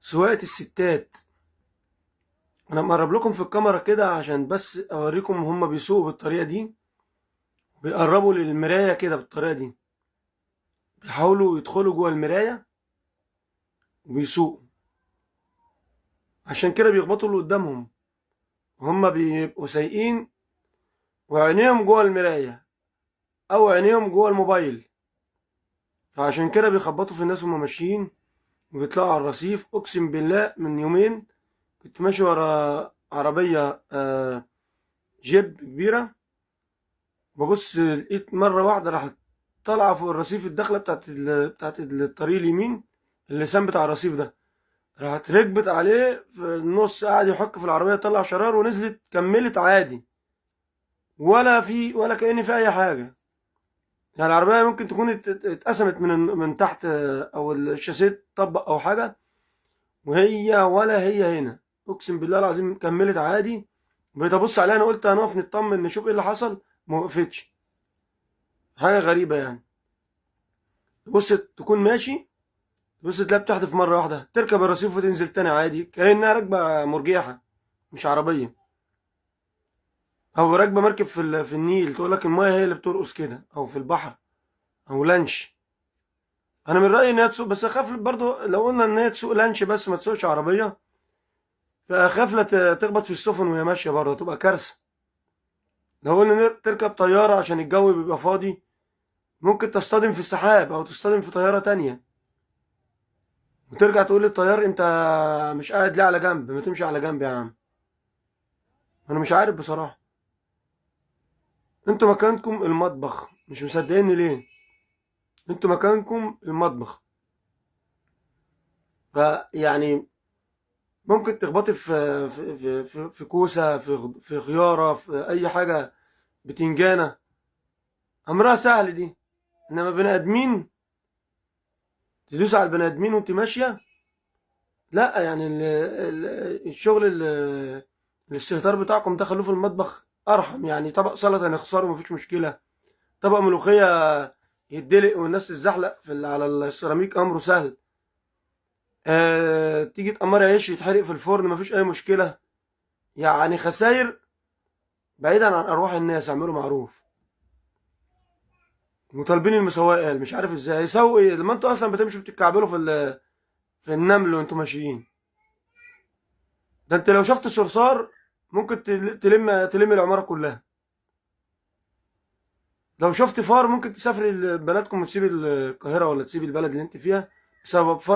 سواقة الستات. انا مقرب لكم في الكاميرا كده عشان بس اوريكم هما بيسوقوا بالطريقة دي. بيقربوا للمراية كده بالطريقة دي، بيحاولوا يدخلوا جوه المراية وبيسوقوا. عشان كده بيخبطوا اللي قدامهم. هما بيبقوا سايقين وعينيهم جوه المراية او عينيهم جوه الموبايل، فعشان كده بيخبطوا في الناس وهم ماشيين وبيطلعوا على الرصيف. اقسم بالله من يومين كنت ماشي ورا عربية جيب كبيرة، ببص لقيت مرة واحدة راحت طالعة فوق الرصيف، الدخلة بتاعت الطريق اليمين، اللسان بتاع الرصيف ده، راحت ركبت عليه في النص، قعد يحك في العربية، طلع شرار ونزلت كملت عادي، ولا كأن في أي حاجة. يعني العربية ممكن تكون اتقسمت من تحت، أو الشاسيه اتطبق أو حاجة، وهي ولا هي هنا. أقسم بالله العظيم كملت عادي. بقيت أبص عليها، أنا قلت هنقف نطمن نشوف إيه اللي حصل، ما وقفتش. حاجة غريبة يعني. تبص تكون ماشي، تبص تلاقي بتحدف مرة واحدة، تركب الرصيف وتنزل تاني عادي كأنها راكبة مرجيحة مش عربية، أو راكبة مركب في النيل، تقول لك المايه هي اللي بترقص كده، أو في البحر، أو لانش. أنا من رأيي إن هي تسوق، بس أخاف برضه لو قلنا إن هي تسوق لانش بس ما تسوقش عربية، فأخاف لا تخبط في السفن وهي ماشية، برضه تبقى كارثة. لو قلنا تركب طيارة عشان الجو بيبقى فاضي، ممكن تصطدم في السحاب أو تصطدم في طيارة تانية، وترجع تقول للطيار أنت مش قاعد ليه على جنب، ما تمشي على جنب يا عم. أنا مش عارف بصراحة. انتوا مكانكم المطبخ، مش مصدقيني ليه؟ انتوا مكانكم المطبخ. فيعني ممكن تخبطي في كوسه، في خياره، في اي حاجه، بتنجانه، امرها سهل دي. انما بني ادمين، تدوس على البني ادمين وانت ماشيه، لا يعني الشغل الاستهتار بتاعكم ده خلوه في المطبخ ارحم. يعني طبق سلطه نخسره مفيش مشكله، طبق ملوخيه يدلق والناس تتزحلق على السيراميك امره سهل. تيجي تقمري عيش يتحرق في الفرن مفيش اي مشكله. يعني خساير بعيدا عن ارواح الناس، اعملوا معروف. وطالبين المساواة، قال مش عارف ازاي يسوي ايه لما انتوا اصلا بتمشوا بتتكعبلوا في النمل وانتوا ماشيين. ده انت لو شفت صرصار ممكن تلم العماره كلها. لو شفت فار ممكن تسافري بلدكم وتسيبي القاهره، ولا تسيبي البلد اللي انت فيها بسبب فار.